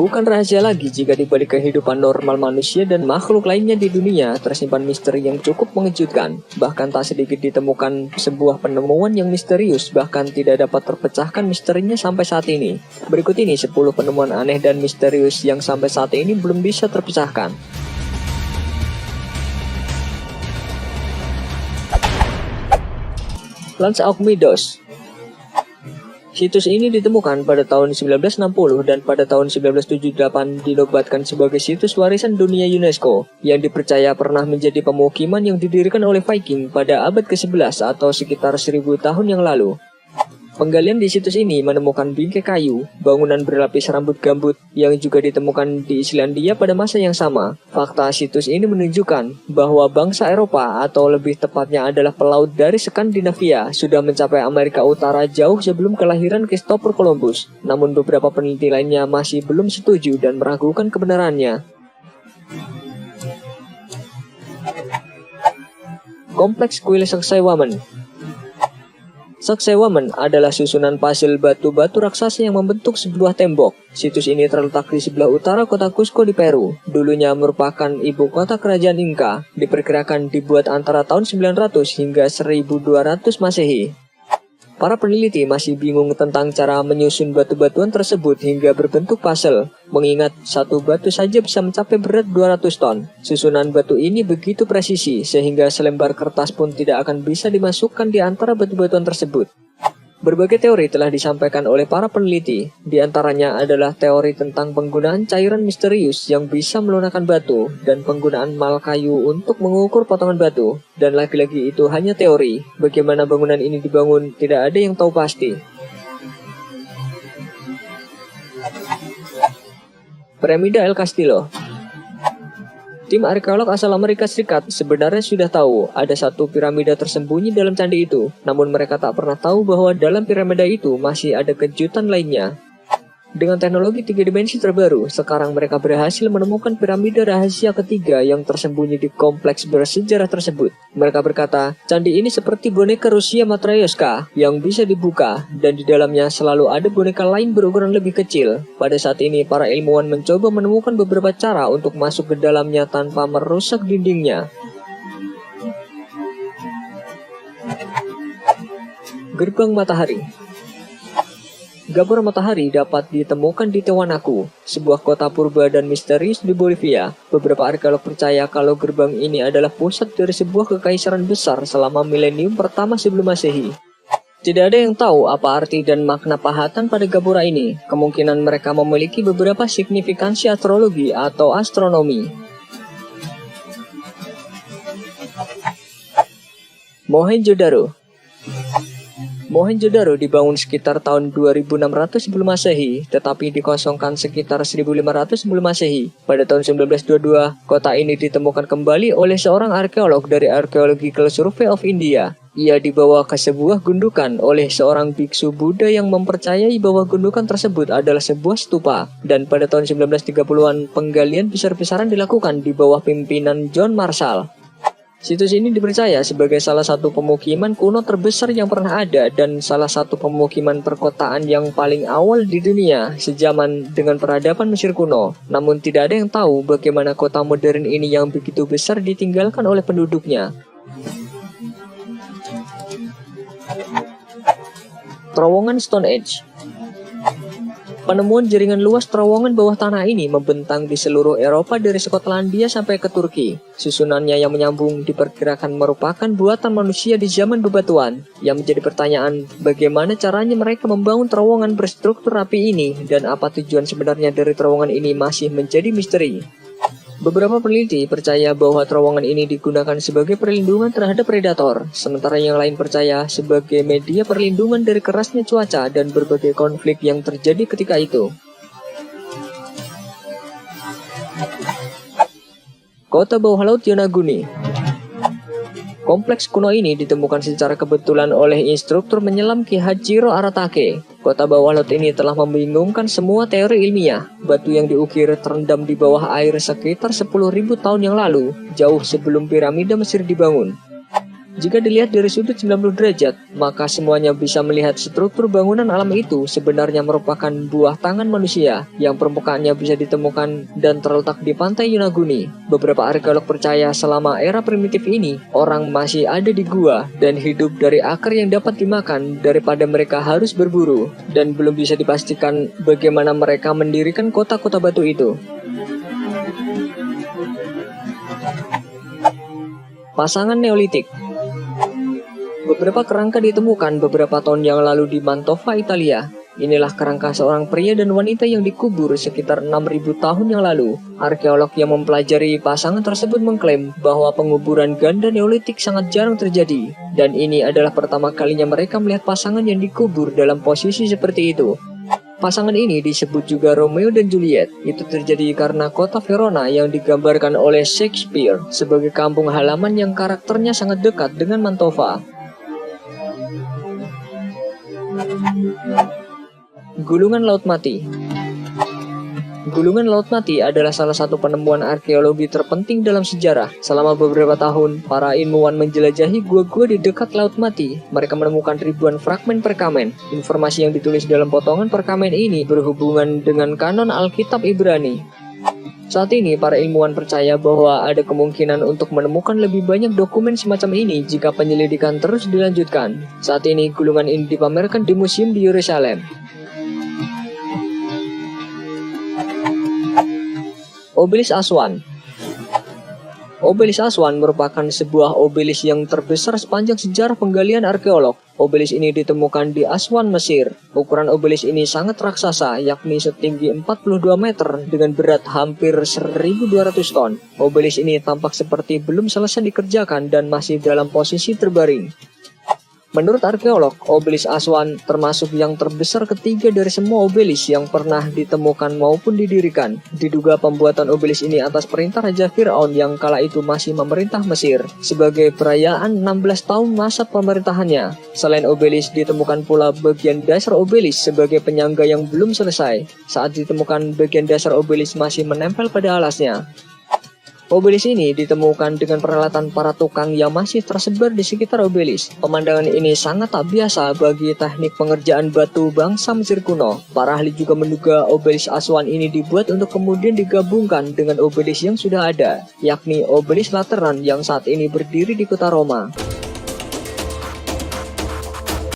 Bukan rahasia lagi jika di balik kehidupan normal manusia dan makhluk lainnya di dunia tersimpan misteri yang cukup mengejutkan. Bahkan tak sedikit ditemukan sebuah penemuan yang misterius, bahkan tidak dapat terpecahkan misterinya sampai saat ini. Berikut ini 10 penemuan aneh dan misterius yang sampai saat ini belum bisa terpecahkan. Lanzauk Midos. Situs ini ditemukan pada tahun 1960 dan pada tahun 1978 dinobatkan sebagai situs warisan dunia UNESCO yang dipercaya pernah menjadi pemukiman yang didirikan oleh Viking pada abad ke-11 atau sekitar 1000 tahun yang lalu. Penggalian di situs ini menemukan bingkai kayu, bangunan berlapis rambut gambut yang juga ditemukan di Islandia pada masa yang sama. Fakta situs ini menunjukkan bahwa bangsa Eropa atau lebih tepatnya adalah pelaut dari Skandinavia sudah mencapai Amerika Utara jauh sebelum kelahiran Christopher Columbus. Namun beberapa peneliti lainnya masih belum setuju dan meragukan kebenarannya. Kompleks kuil Sacsayhuaman. Sacsayhuaman adalah susunan puzzle batu-batu raksasa yang membentuk sebuah tembok. Situs ini terletak di sebelah utara kota Cusco di Peru. Dulunya merupakan ibu kota kerajaan Inca. Diperkirakan dibuat antara tahun 900 hingga 1200 Masehi. Para peneliti masih bingung tentang cara menyusun batu-batuan tersebut hingga berbentuk puzzle, mengingat satu batu saja bisa mencapai berat 200 ton. Susunan batu ini begitu presisi sehingga selembar kertas pun tidak akan bisa dimasukkan di antara batu-batuan tersebut. Berbagai teori telah disampaikan oleh para peneliti, di antaranya adalah teori tentang penggunaan cairan misterius yang bisa melunakkan batu dan penggunaan mal kayu untuk mengukur potongan batu. Dan lagi-lagi itu hanya teori, bagaimana bangunan ini dibangun tidak ada yang tahu pasti. Piramida El Castillo. Tim arkeolog asal Amerika Serikat sebenarnya sudah tahu ada satu piramida tersembunyi dalam candi itu, namun mereka tak pernah tahu bahwa dalam piramida itu masih ada kejutan lainnya. Dengan teknologi 3 dimensi terbaru, sekarang mereka berhasil menemukan piramida rahasia ketiga yang tersembunyi di kompleks bersejarah tersebut. Mereka berkata, candi ini seperti boneka Rusia Matryoshka yang bisa dibuka, dan di dalamnya selalu ada boneka lain berukuran lebih kecil. Pada saat ini, para ilmuwan mencoba menemukan beberapa cara untuk masuk ke dalamnya tanpa merusak dindingnya. Gerbang Matahari. Gapura matahari dapat ditemukan di Tiwanaku, sebuah kota purba dan misterius di Bolivia. Beberapa arkeolog percaya kalau gerbang ini adalah pusat dari sebuah kekaisaran besar selama milenium pertama sebelum Masehi. Tidak ada yang tahu apa arti dan makna pahatan pada gapura ini. Kemungkinan mereka memiliki beberapa signifikansi astrologi atau astronomi. Mohenjo-daro. Mohenjo-daro dibangun sekitar tahun 2600 sebelum Masehi, tetapi dikosongkan sekitar 1500 sebelum Masehi. Pada tahun 1922, kota ini ditemukan kembali oleh seorang arkeolog dari Archaeological Survey of India. Ia dibawa ke sebuah gundukan oleh seorang biksu Buddha yang mempercayai bahwa gundukan tersebut adalah sebuah stupa. Dan pada tahun 1930-an, penggalian besar-besaran dilakukan di bawah pimpinan John Marshall. Situs ini dipercaya sebagai salah satu pemukiman kuno terbesar yang pernah ada dan salah satu pemukiman perkotaan yang paling awal di dunia sejaman dengan peradaban Mesir kuno. Namun tidak ada yang tahu bagaimana kota modern ini yang begitu besar ditinggalkan oleh penduduknya. Terowongan Stonehenge. Penemuan jaringan luas terowongan bawah tanah ini membentang di seluruh Eropa dari Skotlandia sampai ke Turki. Susunannya yang menyambung diperkirakan merupakan buatan manusia di zaman bebatuan. Yang menjadi pertanyaan, bagaimana caranya mereka membangun terowongan berstruktur rapi ini dan apa tujuan sebenarnya dari terowongan ini masih menjadi misteri. Beberapa peneliti percaya bahwa terowongan ini digunakan sebagai perlindungan terhadap predator, sementara yang lain percaya sebagai media perlindungan dari kerasnya cuaca dan berbagai konflik yang terjadi ketika itu. Kota bawah laut Yonaguni. Kompleks kuno ini ditemukan secara kebetulan oleh instruktur menyelam Ki Hachiro Aratake. Kota bawah laut ini telah membingungkan semua teori ilmiah. Batu yang diukir terendam di bawah air sekitar 10.000 tahun yang lalu, jauh sebelum piramida Mesir dibangun. Jika dilihat dari sudut 90 derajat, maka semuanya bisa melihat struktur bangunan alam itu sebenarnya merupakan buah tangan manusia yang permukaannya bisa ditemukan dan terletak di pantai Yonaguni. Beberapa arkeolog percaya selama era primitif ini, orang masih ada di gua dan hidup dari akar yang dapat dimakan daripada mereka harus berburu, dan belum bisa dipastikan bagaimana mereka mendirikan kota-kota batu itu. Pasangan Neolitik. Beberapa kerangka ditemukan beberapa tahun yang lalu di Mantova, Italia. Inilah kerangka seorang pria dan wanita yang dikubur sekitar 6.000 tahun yang lalu. Arkeolog yang mempelajari pasangan tersebut mengklaim bahwa penguburan ganda Neolitik sangat jarang terjadi. Dan ini adalah pertama kalinya mereka melihat pasangan yang dikubur dalam posisi seperti itu. Pasangan ini disebut juga Romeo dan Juliet. Itu terjadi karena kota Verona yang digambarkan oleh Shakespeare sebagai kampung halaman yang karakternya sangat dekat dengan Mantova. Gulungan Laut Mati. Gulungan Laut Mati adalah salah satu penemuan arkeologi terpenting dalam sejarah. Selama beberapa tahun, para ilmuwan menjelajahi gua-gua di dekat Laut Mati. Mereka menemukan ribuan fragmen perkamen. Informasi yang ditulis dalam potongan perkamen ini berhubungan dengan kanon Alkitab Ibrani. Saat ini, para ilmuwan percaya bahwa ada kemungkinan untuk menemukan lebih banyak dokumen semacam ini jika penyelidikan terus dilanjutkan. Saat ini, gulungan ini dipamerkan di museum di Yerusalem. Obelis Aswan. Obelis Aswan merupakan sebuah obelis yang terbesar sepanjang sejarah penggalian arkeolog. Obelis ini ditemukan di Aswan, Mesir. Ukuran obelis ini sangat raksasa, yakni setinggi 42 meter dengan berat hampir 1.200 ton. Obelis ini tampak seperti belum selesai dikerjakan dan masih dalam posisi terbaring. Menurut arkeolog, obelis Aswan termasuk yang terbesar ketiga dari semua obelis yang pernah ditemukan maupun didirikan. Diduga pembuatan obelis ini atas perintah Raja Fir'aun yang kala itu masih memerintah Mesir sebagai perayaan 16 tahun masa pemerintahannya. Selain obelis, ditemukan pula bagian dasar obelis sebagai penyangga yang belum selesai. Saat ditemukan, bagian dasar obelis masih menempel pada alasnya. Obelis ini ditemukan dengan peralatan para tukang yang masih tersebar di sekitar obelis. Pemandangan ini sangat tak biasa bagi teknik pengerjaan batu bangsa Mesir kuno. Para ahli juga menduga obelis Aswan ini dibuat untuk kemudian digabungkan dengan obelis yang sudah ada, yakni obelis Lateran yang saat ini berdiri di kota Roma.